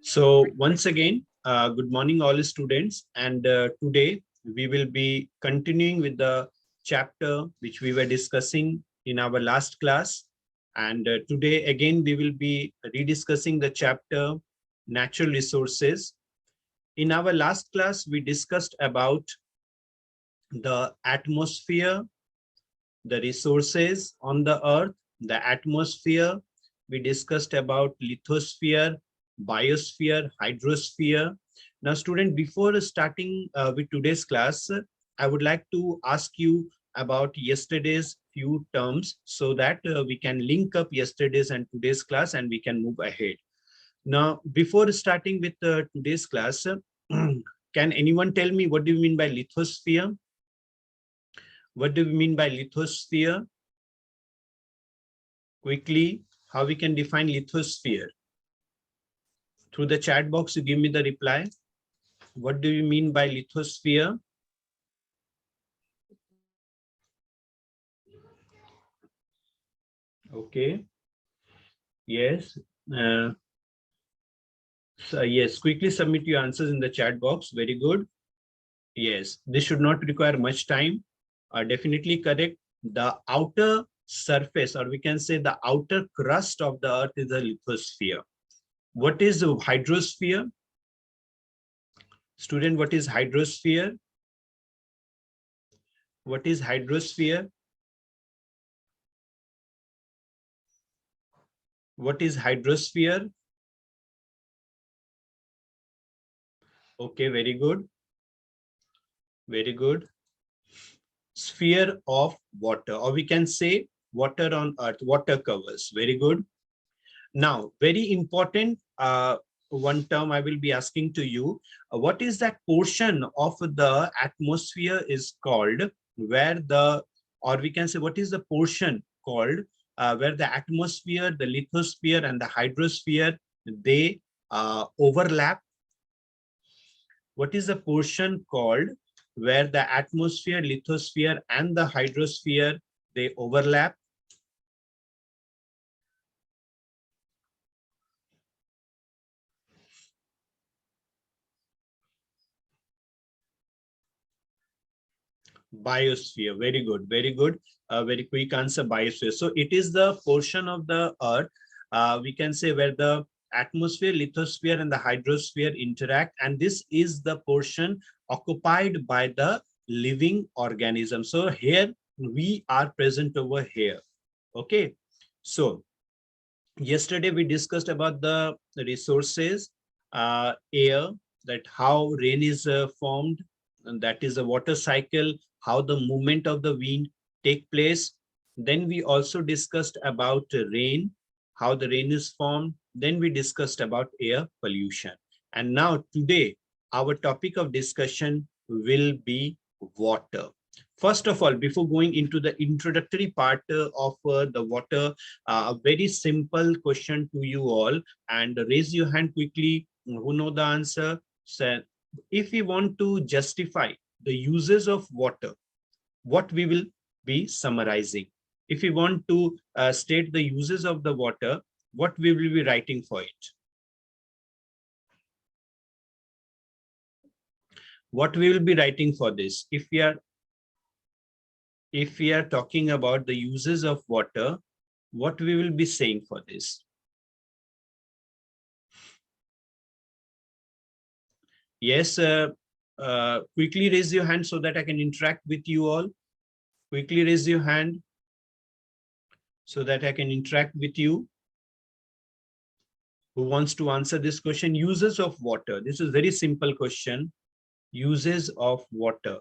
So once again, good morning all students, and today we will be continuing with the chapter which we were discussing in our last class, and today again we will be rediscussing the chapter natural resources. In our last class we discussed about the atmosphere, the resources on the earth, the atmosphere. We discussed about lithosphere, biosphere, hydrosphere. Now, student, before starting with today's class, I would like to ask you about yesterday's few terms so that we can link up yesterday's and today's class and we can move ahead. Now, before starting with today's class, can anyone tell me what do you mean by lithosphere? What do we mean by lithosphere? Quickly, how we can define lithosphere? Through the chat box, you give me the reply. What do you mean by lithosphere? Okay. Yes. So yes, quickly submit your answers in the chat box. Very good. Yes, this should not require much time. Definitely correct. The outer surface, or we can say the outer crust of the earth, is a lithosphere. What is a hydrosphere? Student, what is hydrosphere? What is hydrosphere? What is hydrosphere? Okay, very good. Very good. Sphere of water, or we can say water on earth, water covers. Very good. Now, very important one term I will be asking to you. What is that portion of the atmosphere is called where the, or we can say what is the portion called where the atmosphere, the lithosphere and the hydrosphere, they overlap? What is the portion called where the atmosphere, lithosphere and the hydrosphere, they overlap? Biosphere. Very good, very good. Very quick answer, biosphere. So it is the portion of the earth, we can say, where the atmosphere, lithosphere and the hydrosphere interact, and this is the portion occupied by the living organism. So here we are present over here. Okay, so yesterday we discussed about the resources, air, that how rain is formed, and that is a water cycle, how the movement of the wind take place. Then we also discussed about rain, how the rain is formed. Then we discussed about air pollution. And now today, our topic of discussion will be water. First of all, before going into the introductory part of the water, a very simple question to you all, and raise your hand quickly who know the answer. So if we want to justify the uses of water, what we will be summarizing? If we want to state the uses of the water, what we will be writing for it? What we will be writing for this? If we are talking about the uses of water, what we will be saying for this? Yes, quickly raise your hand so that I can interact with you all. Quickly raise your hand so that I can interact with you. Who wants to answer this question? Uses of water. This is a very simple question. Uses of water.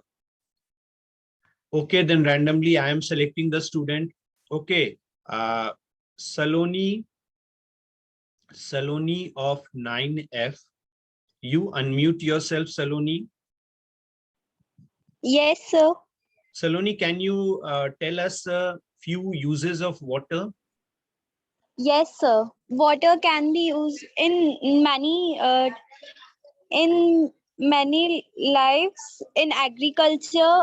Okay, then randomly I am selecting the student. Okay, Saloni of 9F. You unmute yourself, Saloni. Yes, sir. Saloni, can you tell us a few uses of water? Yes, sir. Water can be used in many lives. In agriculture,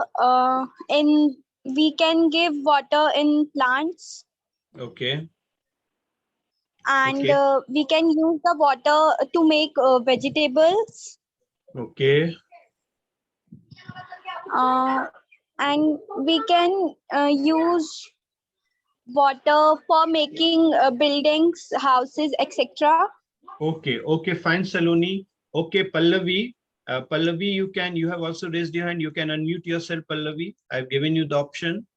in we can give water in plants. Okay. and Okay. we can use the water to make vegetables, Okay. uh, and we can use water for making buildings, houses, etc. Okay. Okay. Fine, Saloni. Okay, Pallavi. Pallavi, you have also raised your hand. You can unmute yourself, Pallavi. I've given you the option.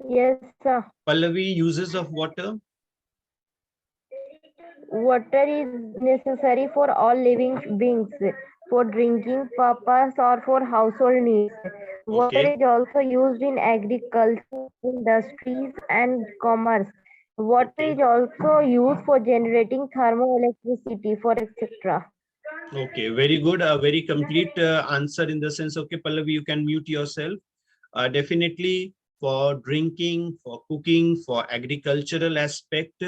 Yes, sir. Pallavi, uses of water. Water is necessary for all living beings for drinking purpose or for household needs. Water Okay. is also used in agriculture, industries, and commerce. Water Okay. is also used for generating thermoelectricity for etc. Okay. Very good. A very complete answer in the sense. Okay, Pallavi, you can mute yourself. Definitely for drinking, for cooking, for agricultural aspect,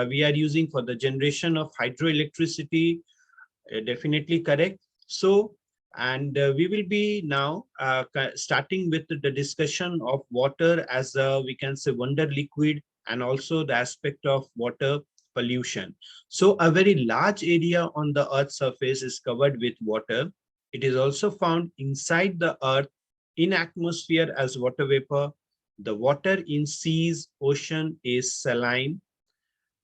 we are using for the generation of hydroelectricity. Definitely correct. So, and we will be now starting with the discussion of water as a, we can say, wonder liquid, and also the aspect of water pollution. So a very large area on the earth's surface is covered with water. It is also found inside the earth in atmosphere as water vapor. The water in seas, ocean is saline.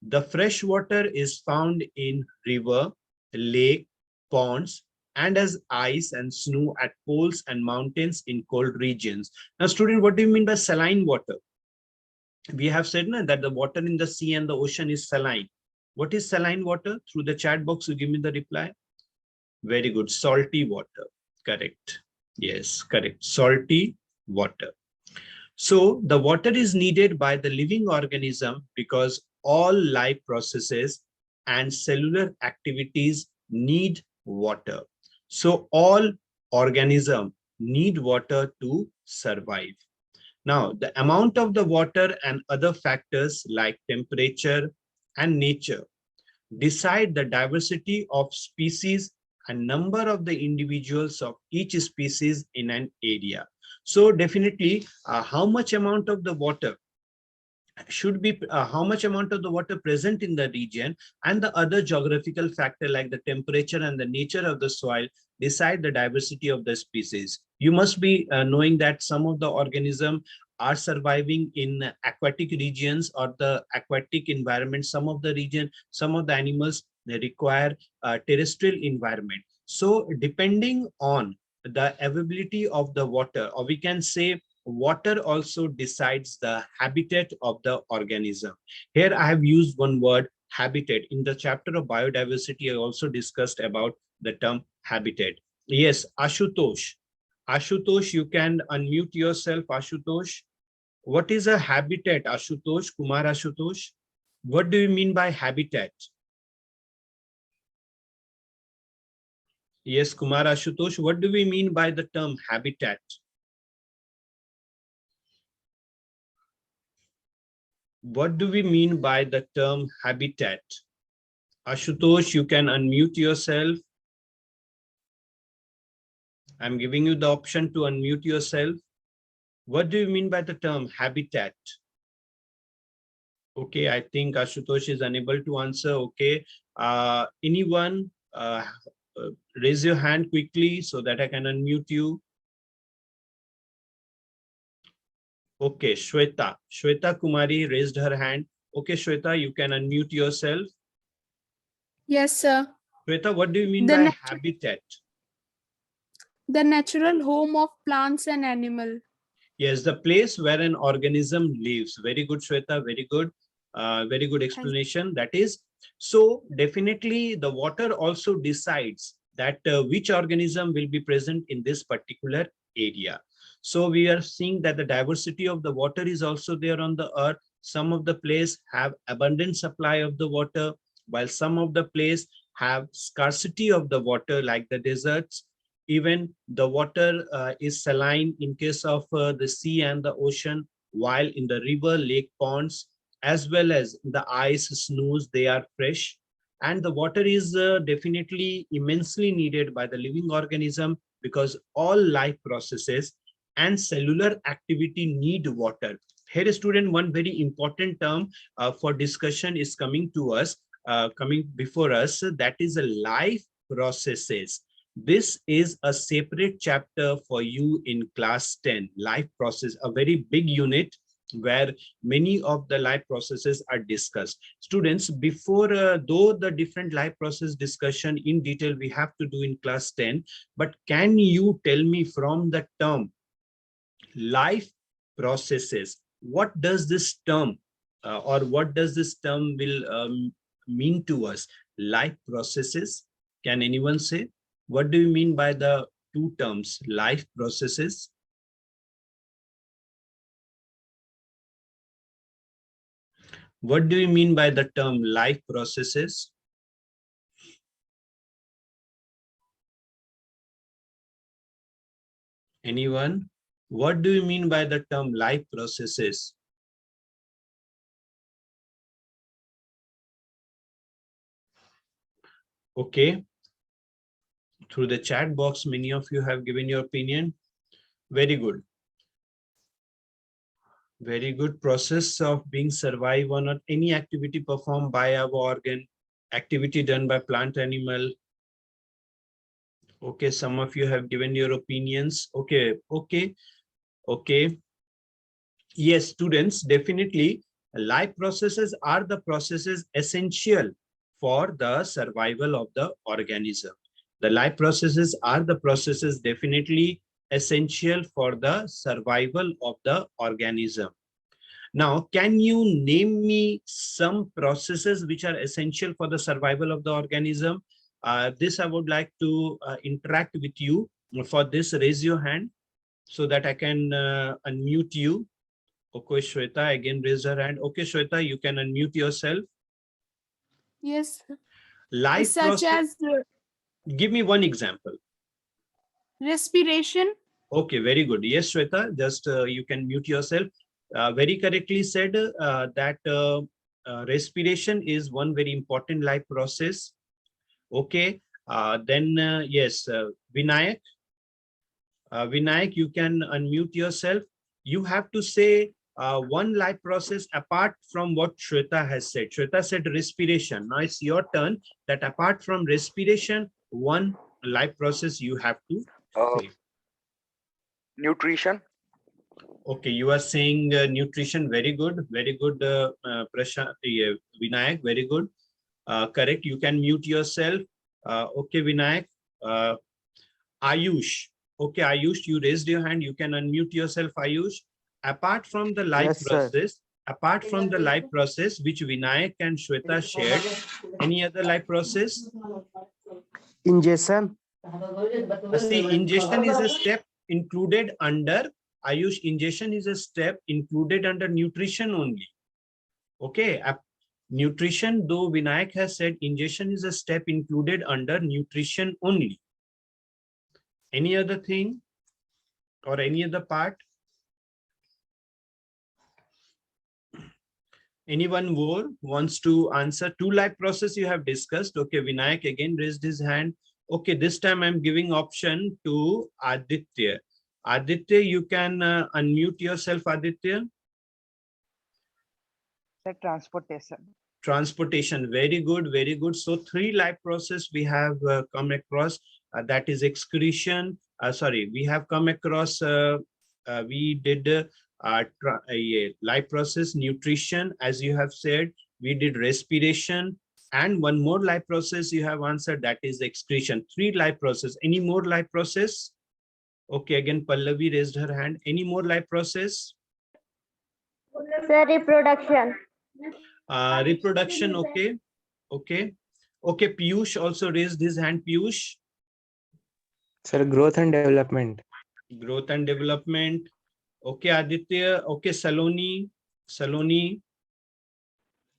The fresh water is found in river, lake, ponds, and as ice and snow at poles and mountains in cold regions. Now, student, what do you mean by saline water? We have said no, that the water in the sea and the ocean is saline. What is saline water? Through the chat box, you give me the reply. Very good. Salty water. Correct. Yes, correct. Salty water. So the water is needed by the living organism because all life processes and cellular activities need water. So all organisms need water to survive. Now, the amount of the water and other factors like temperature and nature decide the diversity of species and number of the individuals of each species in an area. So definitely, how much amount of the water should be how much amount of the water present in the region and the other geographical factor like the temperature and the nature of the soil decide the diversity of the species. You must be knowing that some of the organisms are surviving in aquatic regions or the aquatic environment. Some of the region, some of the animals, they require terrestrial environment. So depending on the availability of the water, or we can say water also decides the habitat of the organism. Here I have used one word, habitat. In the chapter of biodiversity, I also discussed about the term habitat. Yes, Ashutosh. Ashutosh, you can unmute yourself, Ashutosh. What is a habitat, Ashutosh, Kumar Ashutosh? What do you mean by habitat? Yes, Kumar Ashutosh, what do we mean by the term habitat? What do we mean by the term habitat? Ashutosh, you can unmute yourself. I'm giving you the option to unmute yourself. What do you mean by the term habitat? Okay, I think Ashutosh is unable to answer. Okay, anyone raise your hand quickly so that I can unmute you. Okay, Shweta. Shweta Kumari raised her hand. Okay, Shweta, you can unmute yourself. Yes, sir. Shweta, what do you mean The, by nat habitat? the natural home of plants and animal. Yes, the place where an organism lives. Very good, Shweta. Very good. Very good explanation. That is, so definitely the water also decides that which organism will be present in this particular area. So we are seeing that the diversity of the water is also there on the earth. Some of the place have abundant supply of the water, while some of the place have scarcity of the water, like the deserts. Even the water is saline in case of the sea and the ocean, while in the river, lake, ponds, as well as the ice, snows, they are fresh. And the water is definitely immensely needed by the living organism because all life processes and cellular activity need water. Here, student, one very important term for discussion is coming to us, coming before us, that is a life processes. This is a separate chapter for you in class 10, life process, a very big unit where many of the life processes are discussed. Students, before, though the different life process discussion in detail we have to do in class 10, but can you tell me from the term life processes, what does this term or what does this term will mean to us? Life processes, can anyone say? What do you mean by the two terms, life processes? What do you mean by the term life processes? Anyone? What do you mean by the term life processes? Okay. Through the chat box, many of you have given your opinion. Very good. Very good. Process of being survive on any activity performed by our organ, activity done by plant animal. Okay, some of you have given your opinions. Okay. Yes, students, definitely life processes are the processes essential for the survival of the organism. The life processes are the processes definitely essential for the survival of the organism. Now, can you name me some processes which are essential for the survival of the organism? This I would like to interact with you. For this, raise your hand so that I can unmute you. Okay, Shweta again raised her hand. Okay, Shweta, you can unmute yourself. Yes, Life such process. as Give me one example. respiration. Okay, very good. Yes, Shweta, just you can mute yourself. Very correctly said that respiration is one very important life process. Okay, then yes, Vinayak. Vinayak, you can unmute yourself. You have to say one life process apart from what Shweta has said. Shweta said respiration. Now it's your turn that apart from respiration, one life process you have to say. Nutrition. Okay, you are saying nutrition. Very good. Vinayak, very good. Correct. You can mute yourself. Okay, Vinayak. Ayush. Okay, Ayush, you raised your hand. You can unmute yourself, Ayush. Apart from the life Yes, sir. process, which Vinayak and Shweta shared, any other life process? Ingestion. See, ingestion is a step included under Ayush. Ingestion is a step included under nutrition only. Okay, nutrition, though Vinayak has said ingestion is a step included under nutrition only. Any other thing or any other part? Anyone more wants to answer? Two life process you have discussed. Okay, Vinayak again raised his hand. Okay, this time I'm giving option to Aditya. Aditya, you can unmute yourself, Aditya. The transportation. Transportation, very good, very good. So three life process we have come across, that is excretion. We have come across, we did life process, nutrition, as you have said, we did respiration, and one more life process you have answered, that is excretion. Three life process. Any more life process? Okay, again Pallavi raised her hand. Any more life process? Sir, reproduction. Reproduction. Okay, Piyush also raised his hand. Piyush. Sir, growth and development. Growth and development. Okay, Aditya. Okay, Saloni.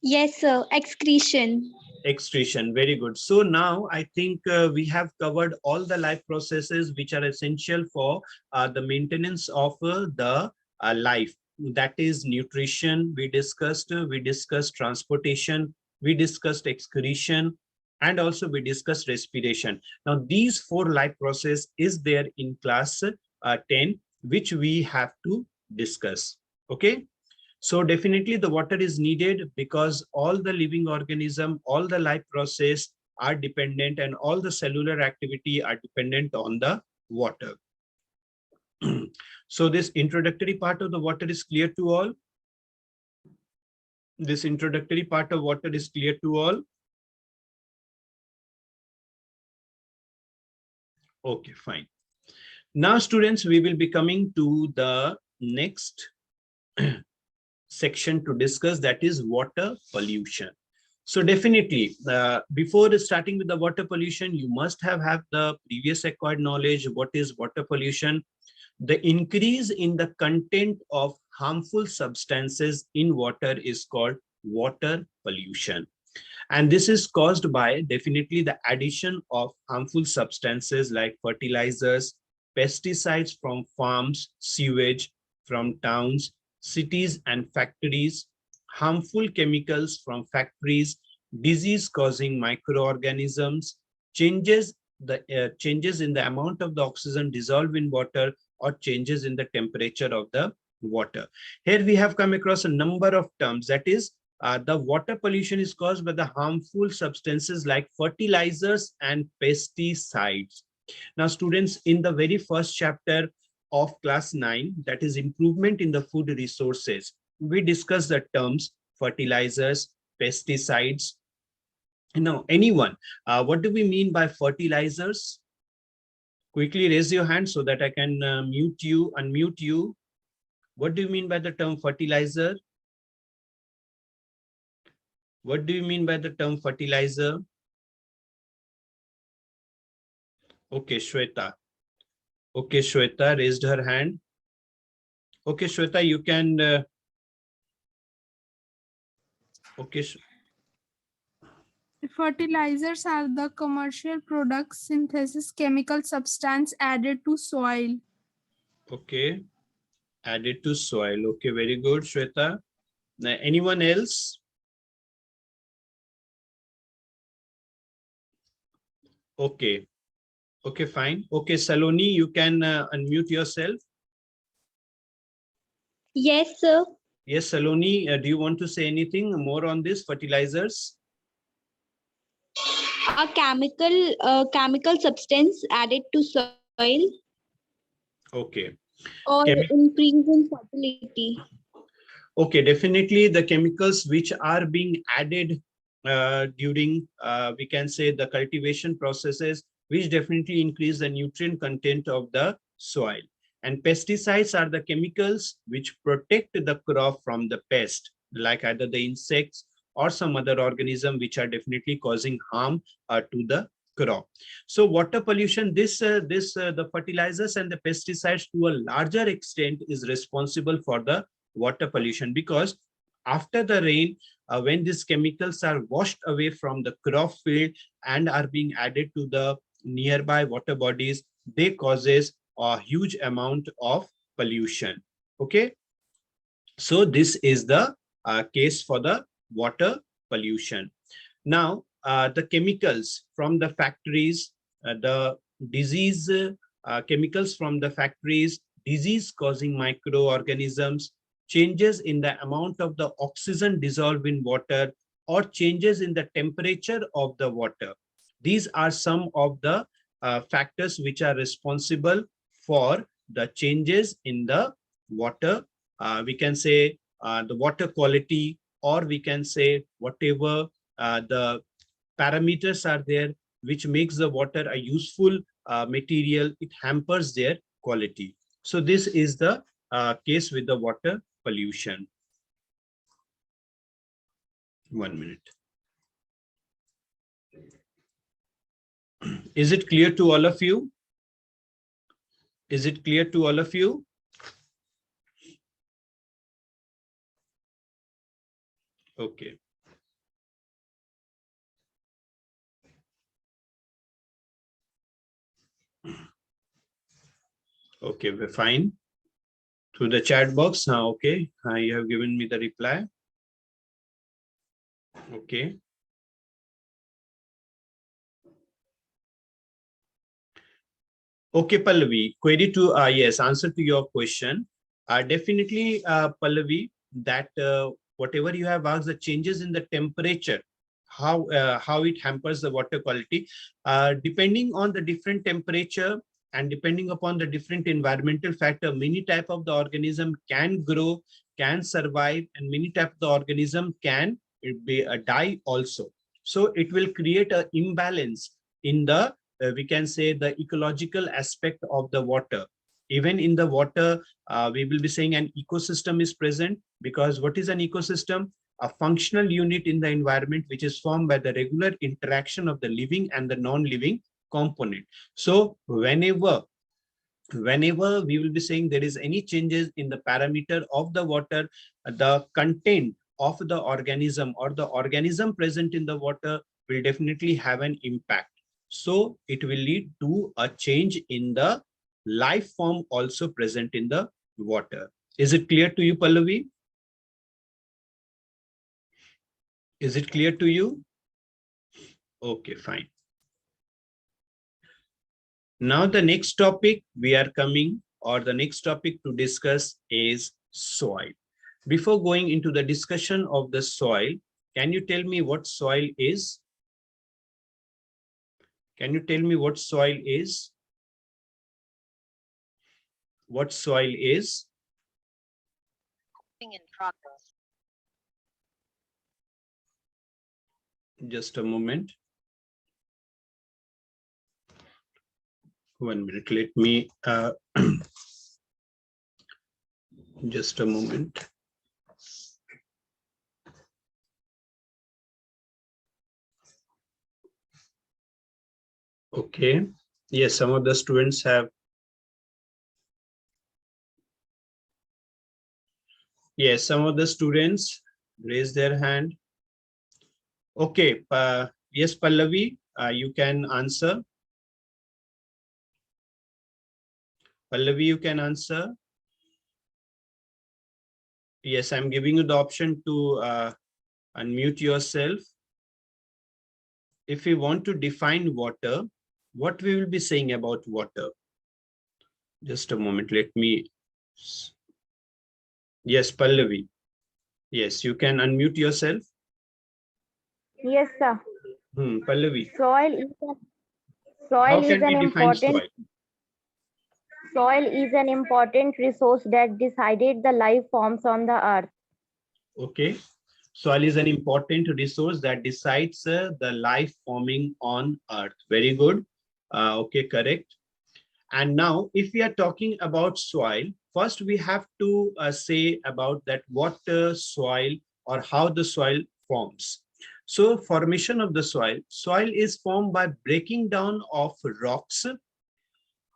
Yes, sir. Excretion. Excretion. Very good. So now I think we have covered all the life processes which are essential for the maintenance of the life. That is nutrition. We discussed transportation, we discussed excretion, and also we discussed respiration. Now these four life process is there in class 10, which we have to discuss. Okay. So definitely the water is needed because all the living organism, all the life process are dependent, and all the cellular activity are dependent on the water. So this introductory part of the water is clear to all. This introductory part of water is clear to all. Okay, fine. Now, students, we will be coming to the next section to discuss, that is water pollution. So definitely, before starting with the water pollution, you must have the previous acquired knowledge. What is water pollution? The increase in the content of harmful substances in water is called water pollution. And this is caused by definitely the addition of harmful substances like fertilizers, pesticides from farms, sewage from towns, cities and factories, harmful chemicals from factories, disease-causing microorganisms, changes in the amount of the oxygen dissolved in water, or changes in the temperature of the water. Here we have come across a number of terms, that is, the water pollution is caused by the harmful substances like fertilizers and pesticides. Now, students, in the very first chapter of class 9, that is improvement in the food resources, we discussed the terms fertilizers, pesticides. Now, anyone, what do we mean by fertilizers? Quickly raise your hand so that I can mute you, unmute you. What do you mean by the term fertilizer? What do you mean by the term fertilizer? Okay, Shweta. Okay, Shweta raised her hand. Okay, Shweta, you can. Okay. Fertilizers are the commercial products, synthesis chemical substance added to soil. Okay, added to soil. Okay, very good, Shweta. Now, anyone else? Okay. Okay, fine. Okay, Saloni, you can unmute yourself. Yes, sir. Yes, Saloni, do you want to say anything more on this fertilizers? A chemical substance added to soil Okay. or increase in fertility. Okay, definitely the chemicals which are being added during, we can say, the cultivation processes, which definitely increase the nutrient content of the soil. And pesticides are the chemicals which protect the crop from the pest, like either the insects or some other organism which are definitely causing harm to the crop. So water pollution, the fertilizers and the pesticides to a larger extent is responsible for the water pollution, because after the rain, when these chemicals are washed away from the crop field and are being added to the nearby water bodies, they causes a huge amount of pollution. Okay, so this is the case for the water pollution. Now, the chemicals from the factories, the disease chemicals from the factories, disease causing microorganisms, changes in the amount of the oxygen dissolved in water, or changes in the temperature of the water. These are some of the factors which are responsible for the changes in the water. We can say the water quality, or we can say whatever the parameters are there which makes the water a useful material, it hampers their quality. So this is the case with the water pollution. 1 minute. Is it clear to all of you? Is it clear to all of you? Okay. Okay, we're fine. Through the chat box. Okay, you have given me the reply. Okay. Okay, Pallavi, query to, yes, answer to your question. Definitely, Pallavi, that whatever you have asked, the changes in the temperature, how it hampers the water quality. Depending on the different temperature and depending upon the different environmental factor, many type of the organism can grow, can survive, and many type of the organism can be die also. So it will create an imbalance in the we can say the ecological aspect of the water. Even in the water, we will be saying an ecosystem is present, because what is an ecosystem? A functional unit in the environment which is formed by the regular interaction of the living and the non-living component. So whenever we will be saying there is any changes in the parameter of the water, the content of the organism or the organism present in the water will definitely have an impact. So it will lead to a change in the life form also present in the water. Is it clear to you, Pallavi? Is it clear to you? Okay, fine. Now the next topic we are coming, or the next topic to discuss, is soil. Before going into the discussion of the soil, can you tell me what soil is? Can you tell me what soil is? What soil is? In progress. Just a moment. 1 minute. Let me just a moment. Okay. Yes, some of the students have. Yes, some of the students raise their hand. Okay. Yes, Pallavi, you can answer. Pallavi, you can answer. Yes, I'm giving you the option to unmute yourself. If we want to define water, what we will be saying about water? Just a moment, let me. Yes, Pallavi. Yes, you can unmute yourself. Yes, sir. Pallavi. Soil is How can an we define important soil? soil is an important resource that decided the life forms on the earth. Okay. Soil is an important resource that decides the life forming on earth. Very good. Okay, correct. And now if we are talking about soil, first we have to say about that what soil or how the soil forms. So formation of the soil is formed by breaking down of rocks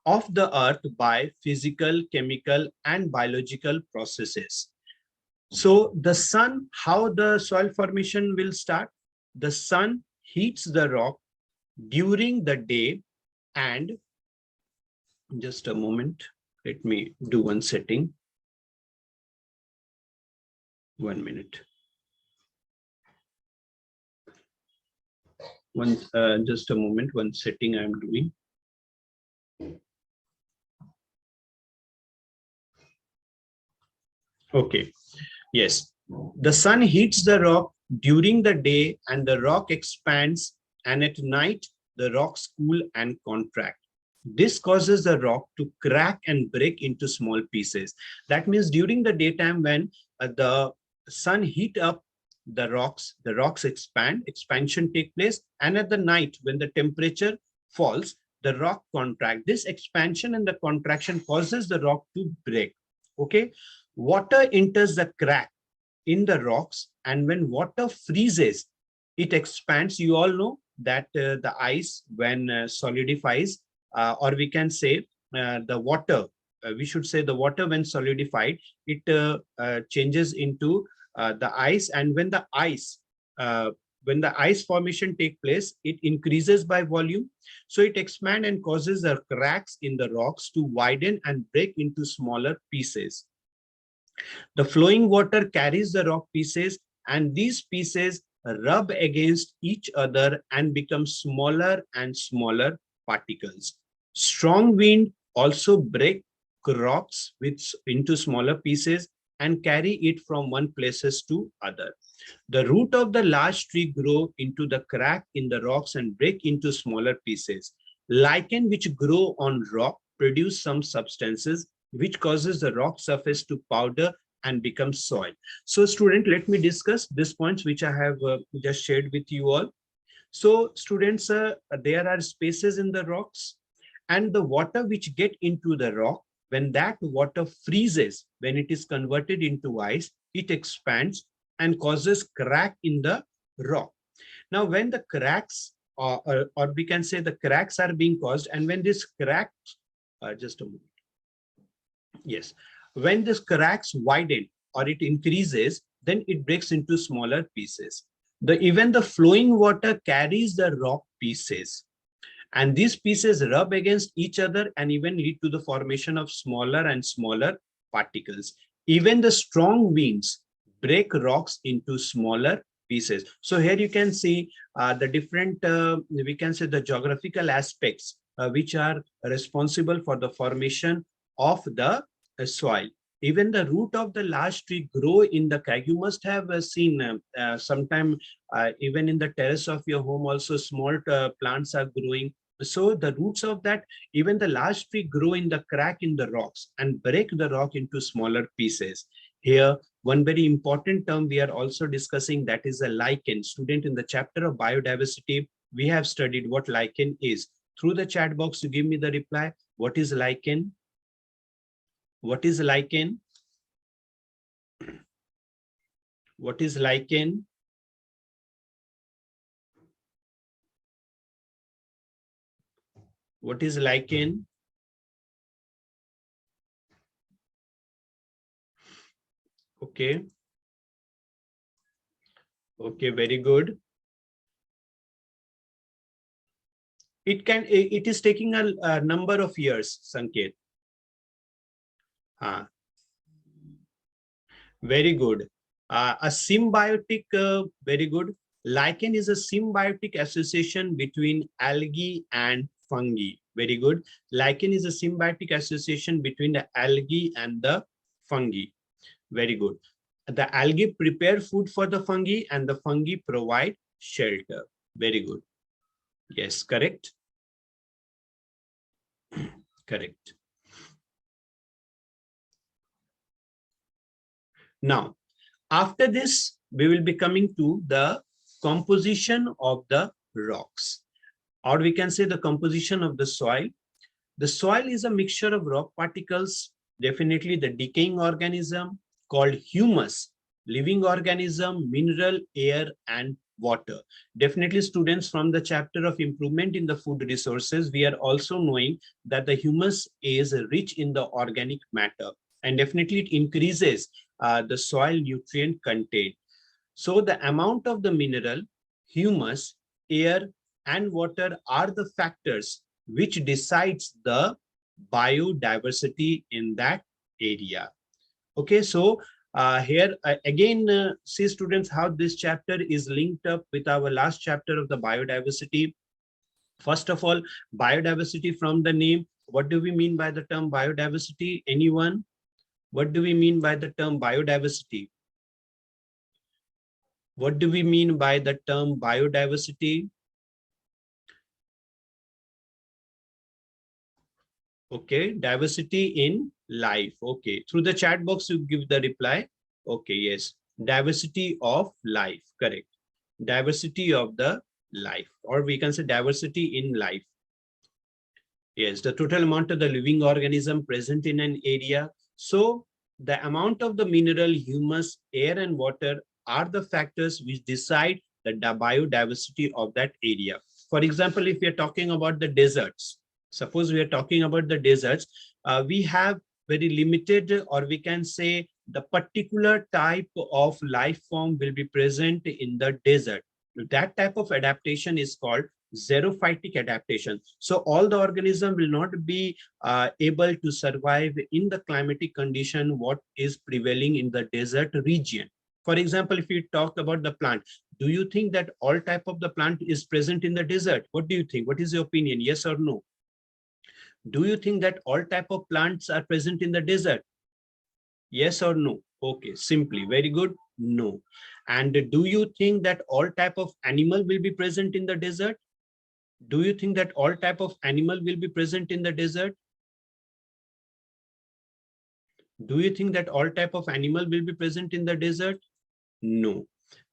of the earth by physical, chemical, and biological processes. So the sun, how the soil formation will start? The sun heats the rock during the day, and just a moment, let me do one setting. 1 minute. Just a moment, one setting I'm doing. Okay. Yes, the sun heats the rock during the day and the rock expands, and at night the rocks cool and contract. This causes the rock to crack and break into small pieces. That means during the daytime when the sun heat up the rocks expand, expansion take place, and at the night when the temperature falls, the rock contract. This expansion and the contraction causes the rock to break. Okay. Water enters the crack in the rocks, and when water freezes, it expands. You all know that the ice, when solidifies, or we can say the water, we should say the water when solidified, it changes into the ice, and when the ice formation take place, it increases by volume. So it expands and causes the cracks in the rocks to widen and break into smaller pieces. The flowing water carries the rock pieces, and these pieces rub against each other and become smaller and smaller particles. Strong wind also break rocks into smaller pieces, and carry it from one places to other. The root of the large tree grow into the crack in the rocks and break into smaller pieces. Lichen which grow on rock produce some substances which causes the rock surface to powder and become soil. So student, let me discuss these points which I have just shared with you all. So students, there are spaces in the rocks, and the water which get into the rock, when that water freezes, when it is converted into ice, it expands and causes crack in the rock. Now, when the cracks, or we can say the cracks are being caused, and when this cracks, just a moment. Yes, when this cracks widen or it increases, then it breaks into smaller pieces. Even the flowing water carries the rock pieces, and these pieces rub against each other and even lead to the formation of smaller and smaller particles. Even the strong winds break rocks into smaller pieces. So here you can see the different, we can say the geographical aspects which are responsible for the formation of the soil. Even the root of the large tree grow in the crack. You must have seen sometime even in the terrace of your home also small plants are growing. So the roots of that, even the large tree grow in the crack in the rocks and break the rock into smaller pieces. Here, one very important term we are also discussing, that is a lichen. Student, in the chapter of biodiversity, we have studied what lichen is. Through the chat box, you give me the reply. What is lichen? What is lichen? What is lichen? What is lichen? Okay. Okay, very good. It is taking a number of years, Sanket. Very good. A symbiotic, very good. Lichen is a symbiotic association between algae and fungi. Very good. Lichen is a symbiotic association between the algae and the fungi. Very good. The algae prepare food for the fungi and the fungi provide shelter. Very good. Yes, correct. Correct. Now, after this, we will be coming to the composition of the rocks, or we can say the composition of the soil. The soil is a mixture of rock particles, definitely the decaying organism called humus, living organism, mineral, air, and water. Definitely students, from the chapter of improvement in the food resources, we are also knowing that the humus is rich in the organic matter, and definitely it increases the soil nutrient content. So the amount of the mineral, humus, air, and water are the factors which decides the biodiversity in that area. Okay, so here again, see students how this chapter is linked up with our last chapter of the biodiversity. First of all, biodiversity from the name. What do we mean by the term biodiversity? Anyone? What do we mean by the term biodiversity? What do we mean by the term biodiversity? Okay, diversity in life. Okay, through the chat box, you give the reply. Okay, yes, diversity of life, correct. Diversity of the life, or we can say diversity in life. Yes, the total amount of the living organism present in an area. So the amount of the mineral, humus, air, and water are the factors which decide the biodiversity of that area. For example, if we are talking about the deserts, suppose we are talking about the deserts, we have very limited, or we can say the particular type of life form will be present in the desert. That type of adaptation is called xerophytic adaptation. So all the organism will not be able to survive in the climatic condition what is prevailing in the desert region. For example, if you talk about the plant, do you think that all type of the plant is present in the desert? What do you think? What is your opinion? Yes or no? Do you think that all type of plants are present in the desert? Yes or no? Okay, simply, very good. No. And do you think that all type of animal will be present in the desert? Do you think that all type of animal will be present in the desert? Do you think that all type of animal will be present in the desert? No.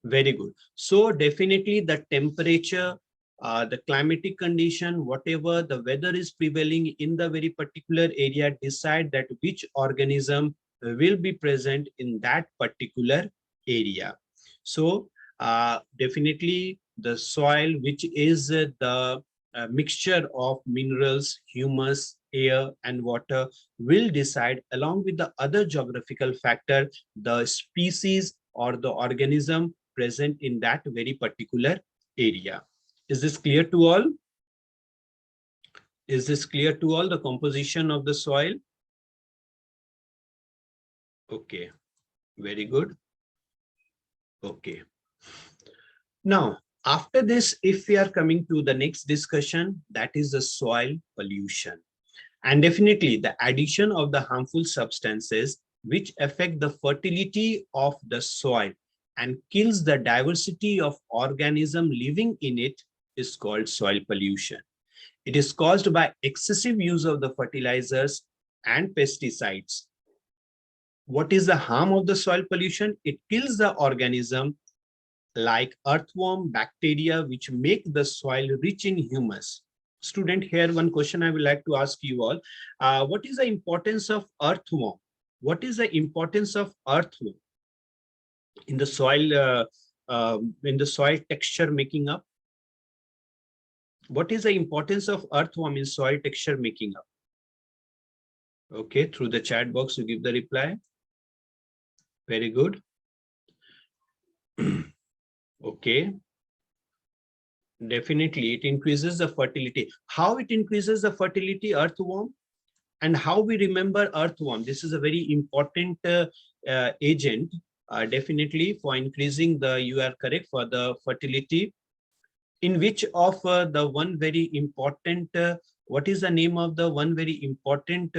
Very good. So definitely the temperature, the climatic condition, whatever the weather is prevailing in the very particular area, decide that which organism will be present in that particular area. So definitely the soil, which is the mixture of minerals, humus, air and water, will decide, along with the other geographical factor, the species or the organism present in that very particular area. Is this clear to all? Is this clear to all, the composition of the soil? Okay, very good. Okay. Now, after this, if we are coming to the next discussion, that is the soil pollution. And definitely the addition of the harmful substances which affect the fertility of the soil and kills the diversity of organisms living in it is called soil pollution. It is caused by excessive use of the fertilizers and pesticides. What is the harm of the soil pollution? It kills the organism like earthworm, bacteria, which make the soil rich in humus. Student, here one question I would like to ask you all. What is the importance of earthworm? What is the importance of earthworm in the soil texture making up? What is the importance of earthworm in soil texture making up? Okay, through the chat box you give the reply. Very good. Okay. Definitely, it increases the fertility. How it increases the fertility, earthworm? And how we remember earthworm? This is a very important agent, definitely for increasing the, you are correct, for the fertility. In which of the one very important, what is the name of the one very important,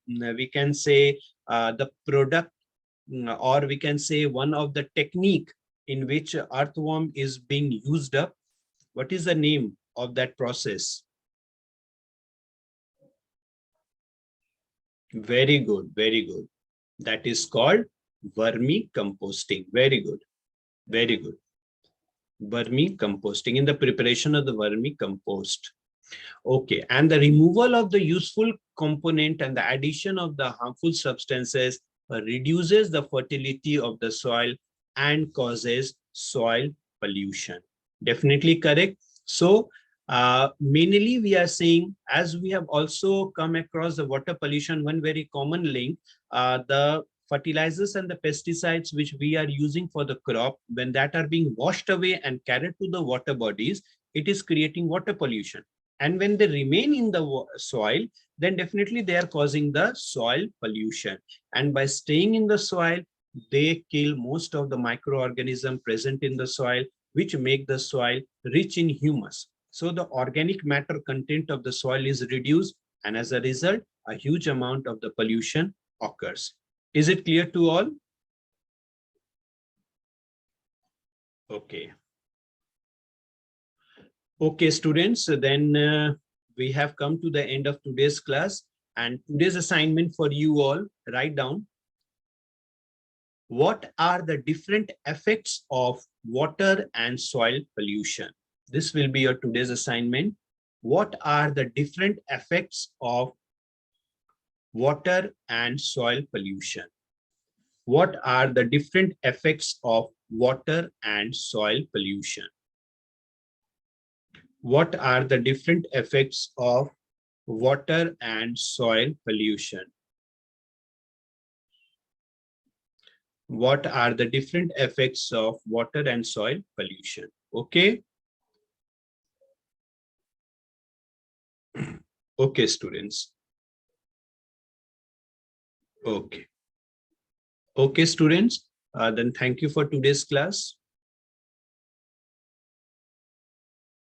we can say the product, or we can say one of the technique in which earthworm is being used up? What is the name of that process? Very good, very good. That is called vermicomposting. Very good, very good. Vermicomposting, in the preparation of the vermicompost. Okay, and the removal of the useful component and the addition of the harmful substances reduces the fertility of the soil and causes soil pollution. Definitely correct. So mainly we are saying, as we have also come across the water pollution, one very common link, the fertilizers and the pesticides which we are using for the crop, when that are being washed away and carried to the water bodies, it is creating water pollution. And when they remain in the soil, then definitely they are causing the soil pollution. And by staying in the soil, they kill most of the microorganisms present in the soil, which make the soil rich in humus. So the organic matter content of the soil is reduced, and as a result, a huge amount of the pollution occurs. Is it clear to all? Okay. Okay, students, so then we have come to the end of today's class, and today's assignment for you all, write down what are the different effects of water and soil pollution. This will be your today's assignment. What are the different effects of water and soil pollution? What are the different effects of water and soil pollution? What are the different effects of water and soil pollution? What are the different effects of water and soil pollution? Okay. Okay, students. Okay. Okay, students. Then thank you for today's class.